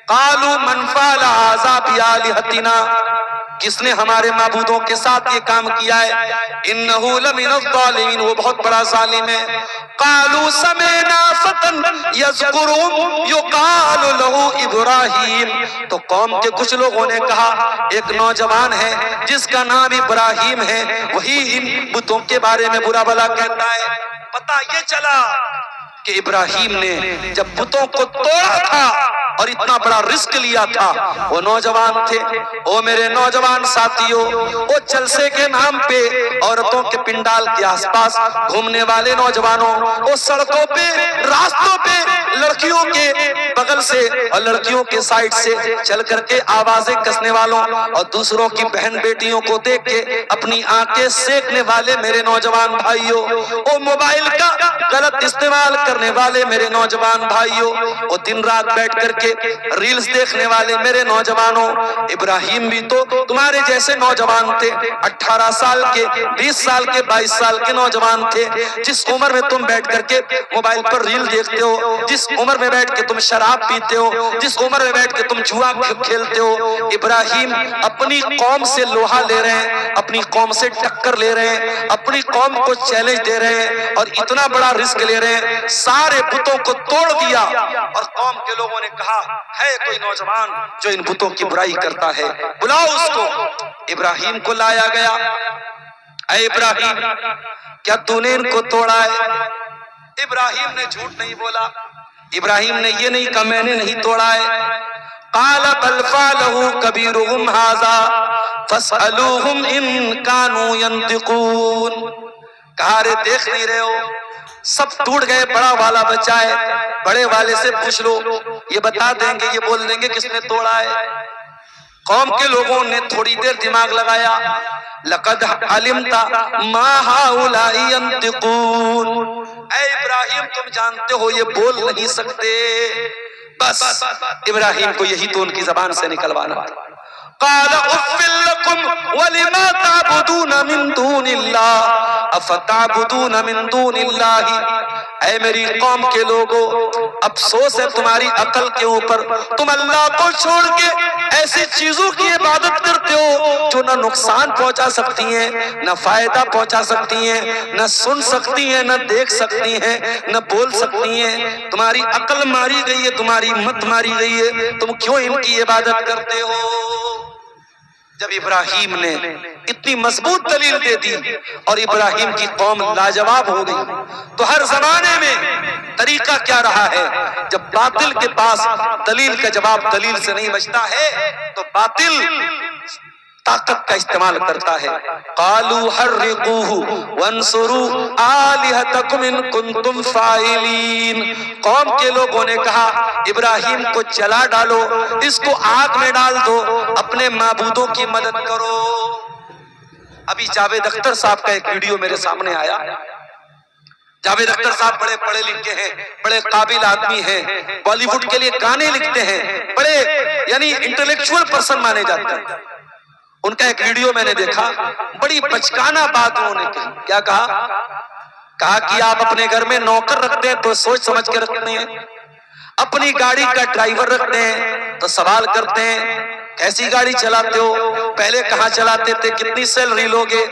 قالوا من فعل هذا بآلهتنا، کس نے ہمارے معبودوں کے ساتھ یہ کام کیا ہے؟ انہ لمن الظالمین، وہ بہت بڑا ظالم ہے۔ قالوا سمعنا فتى یذکرهم یقال له ابراہیم، تو قوم کے کچھ لوگوں نے کہا ایک نوجوان ہے جس کا نام ابراہیم ہے، وہی ان بتوں کے بارے میں برا بھلا کہتا ہے۔ پتہ یہ چلا کہ ابراہیم نے جب بتوں کو توڑا تھا اور اتنا بڑا رسک لیا تھا، وہ نوجوان تھے۔ او میرے نوجوان ساتھیوں، وہ جلسے کے نام پہ عورتوں کے پنڈال کے آس پاس گھومنے والے نوجوانوں، وہ سڑکوں پہ راستوں پہ لڑکیوں کے بغل سے اور لڑکیوں کے سائٹ سے چل کر کے آوازیں کسنے والوں اور دوسروں کی بہن بیٹیوں کو دیکھ کے اپنی آنکھیں سیکنے والے میرے نوجوان بھائیوں، وہ موبائل کا غلط استعمال کرنے والے میرے نوجوان بھائیوں، وہ دن رات بیٹھ کر کے ریلز دیکھنے والے میرے نوجوانوں، ابراہیم بھی تو تمہارے جیسے نوجوان تھے، 18 سال کے، 20 سال کے، 22 سال کے نوجوان تھے۔ جس عمر میں تم بیٹھ کر کے موبائل پر ریل دیکھتے ہو، جس عمر میں بیٹھ کے تم شراب پیتے ہو، جس عمر میں بیٹھ کے تم جوا کھیلتے ہو، ابراہیم اپنی قوم سے لوہا لے رہے ہیں، اپنی قوم سے ٹکر لے رہے ہیں، اپنی قوم کو چیلنج دے رہے ہیں اور اتنا بڑا رسک لے رہے ہیں، سارے بتوں کو توڑ دیا۔ اور قوم کے لوگوں نے کہا ہے کوئی نوجوان جو ان بتوں کی برائی کرتا ہے، بلاؤ اس کو۔ ابراہیم کو لایا گیا، اے ابراہیم کیا تو نے ان کو توڑا ہے؟ ابراہیم نے جھوٹ نہیں بولا، ابراہیم نے یہ نہیں کہا میں نے نہیں توڑا ہے۔ قال بل فعلہ کبیرہم ھذا فاسألوہم ان کانوا ینطقون۔ کہا ارے دیکھ نہیں رہے ہو سب ٹوٹ گئے، بڑا والا بچا ہے، بڑے والے سے پوچھ لو یہ بتا دیں گے، یہ بول دیں گے کس نے توڑا ہے۔ قوم کے لوگوں نے تھوڑی دیر دماغ لگایا، لقد علمت ما هؤلاء ينطقون، اے ابراہیم تم جانتے ہو یہ بول نہیں سکتے۔ بس ابراہیم کو یہی تو ان کی زبان سے نکلوانا تھا۔ قال اف لكم ولما تعبدون من دون اللہ افتعبدون من دون اللہ، اے میری قوم کے لوگوں افسوس ہے تمہاری عقل کے اوپر، تم اللہ کو چھوڑ کے ایسی چیزوں کی عبادت کرتے ہو جو نہ نقصان پہنچا سکتی ہیں نہ فائدہ پہنچا سکتی ہیں، نہ سن سکتی ہیں نہ دیکھ سکتی ہیں نہ بول سکتی ہیں۔ تمہاری عقل ماری گئی ہے، تمہاری مت ماری گئی ہے، تم کیوں ان کی عبادت کرتے ہو؟ جب ابراہیم نے اتنی مضبوط دلیل دے دی اور ابراہیم کی قوم لاجواب ہو گئی، تو ہر زمانے میں طریقہ کیا رہا ہے؟ جب باطل کے پاس دلیل کا جواب دلیل سے نہیں بچتا ہے تو باطل طاقت کا استعمال کرتا ہے۔ قالوا حرقوه وانصروا آلہتکم ان کنتم فاعلین، قوم کے لوگوں نے کہا ابراہیم کو جلا ڈالو، اس کو آگ میں ڈال دو، اپنے معبودوں کی مدد کرو۔ ابھی جاوید اختر صاحب کا ایک ویڈیو میرے سامنے آیا۔ جاوید اختر صاحب بڑے پڑھے لکھے ہیں، بڑے قابل آدمی ہیں، بالی ووڈ کے لیے گانے لکھتے ہیں، بڑے یعنی انٹلیکچوئل پرسن مانے جاتے ہیں۔ ان کا ایک ویڈیو میں نے دیکھا، بڑی بچکانہ بات انہوں نے کہی۔ کیا کہا؟ کہا کہ آپ اپنے گھر میں نوکر رکھتے ہیں تو سوچ سمجھ کے رکھتے ہیں، اپنی گاڑی کا ڈرائیور رکھتے ہیں تو سوال کرتے ہیں کیسی گاڑی چلاتے ہو، پہلے کہاں چلاتے تھے، کتنی سیلری لوگے،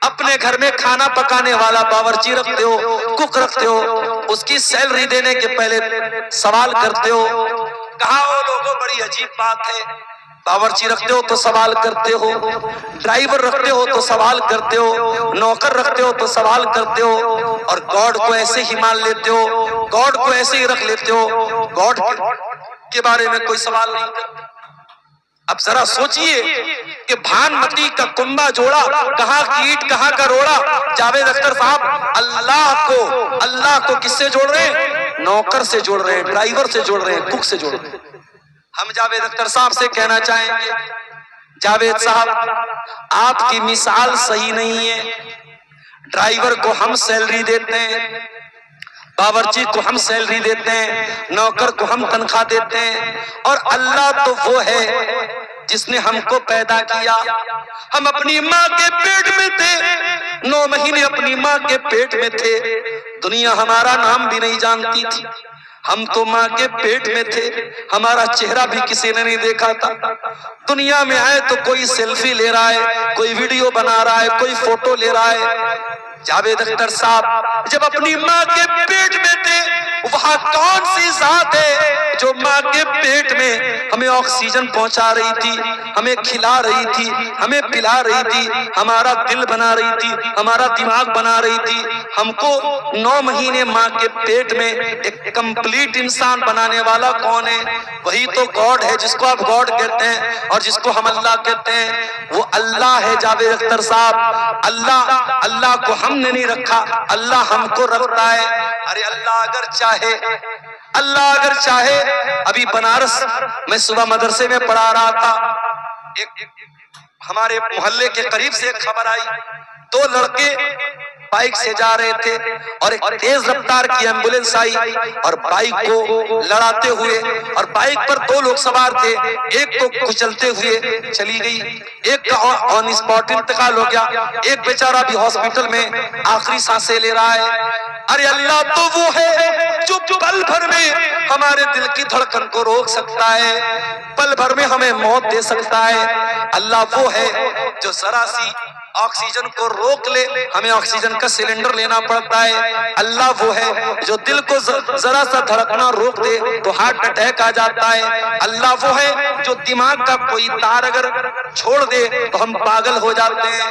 اپنے گھر میں کھانا پکانے والا باورچی رکھتے ہو، کک رکھتے ہو، اس کی سیلری دینے کے پہلے سوال کرتے ہو۔ کہا وہ لوگوں بڑی عجیب بات ہے، باورچی رکھتے ہو تو سوال کرتے ہو، ڈرائیور رکھتے ہو تو سوال کرتے ہو، نوکر رکھتے ہو تو سوال کرتے ہو، اور گاڈ کو ایسے ہی مان لیتے ہو، گاڈ کو ایسے ہی رکھ لیتے ہو، گاڈ کے بارے میں کوئی سوال نہیں کرتے۔ اب ذرا سوچئے کہ بھان متی کا کنبہ جوڑا، کہاں کی اینٹ کہاں کا روڑا۔ جاوید اختر صاحب اللہ کو کس سے جوڑ رہے ہیں؟ نوکر سے جوڑ رہے ہیں، ڈرائیور سے جوڑ رہے ہیں، کک سے جوڑ رہے ہیں۔ ہم جاوید اختر صاحب سے کہنا چاہیں گے جاوید صاحب آپ کی مثال صحیح نہیں ہے، ڈرائیور کو ہم سیلری دیتے ہیں، باورچی کو ہم سیلری دیتے ہیں، نوکر کو ہم تنخواہ دیتے ہیں، اور اللہ تو وہ ہے جس نے ہم کو پیدا کیا۔ ہم اپنی ماں کے پیٹ میں تھے، 9 مہینے اپنی ماں کے پیٹ میں تھے، دنیا ہمارا نام بھی نہیں جانتی تھی، ہم تو ماں کے پیٹ میں تھے، ہمارا چہرہ بھی کسی نے نہیں دیکھا تھا۔ دنیا میں آئے تو کوئی سیلفی لے رہا ہے، کوئی ویڈیو بنا رہا ہے، کوئی فوٹو لے رہا ہے۔ جاوید اختر صاحب جب اپنی ماں کے پیٹ میں تھے، وہاں کون سی ذات ہے جو ماں کے پیٹ میں ہمیں آکسیجن پہنچا رہی تھی، ہمیں کھلا رہی تھی، ہمیں پلا رہی تھی، ہمارا دل بنا رہی تھی، ہمارا دماغ بنا رہی تھی، ہم کو 9 مہینے ماں کے پیٹ میں ایک کمپلیٹ انسان بنانے والا کون ہے؟ وہی تو گاڈ ہے جس کو آپ گاڈ کہتے ہیں اور جس کو ہم اللہ کہتے ہیں، وہ اللہ ہے۔ جاوید اختر صاحب اللہ کو ہم نے نہیں رکھا، اللہ ہم کو رکھتا ہے۔ ارے اللہ اگر چاہے ابھی بنارس میں صبح مدرسے میں پڑھا رہا تھا، ایک ہمارے محلے کے قریب سے ایک خبر آئی، 2 لڑکے بائک سے جا رہے تھے اور ایک تیز رفتار کی ایمبولنس آئی اور بائک کو لڑاتے ہوئے، اور بائک پر 2 لوگ سوار تھے، ایک کو کچلتے ہوئے چلی گئی، ایک کا آن اسپاٹ انتقال ہو گیا، ایک بیچارہ بھی ہاسپٹل میں آخری سانسیں لے رہا ہے۔ ارے اللہ تو وہ ہے جو پل بھر میں ہمارے دل کی دھڑکن کو روک سکتا ہے، پل بھر میں ہمیں موت دے سکتا ہے۔ اللہ وہ ہے جو ذرا سی آکسیجن کو روک لے، ہمیں آکسیجن کا سلنڈر لینا پڑتا ہے۔ اللہ وہ ہے جو دل کو ذرا سا دھڑکنا روک دے تو ہارٹ اٹیک آ جاتا ہے۔ اللہ وہ ہے جو دماغ کا کوئی تار اگر چھوڑ دے تو ہم پاگل ہو جاتے ہیں۔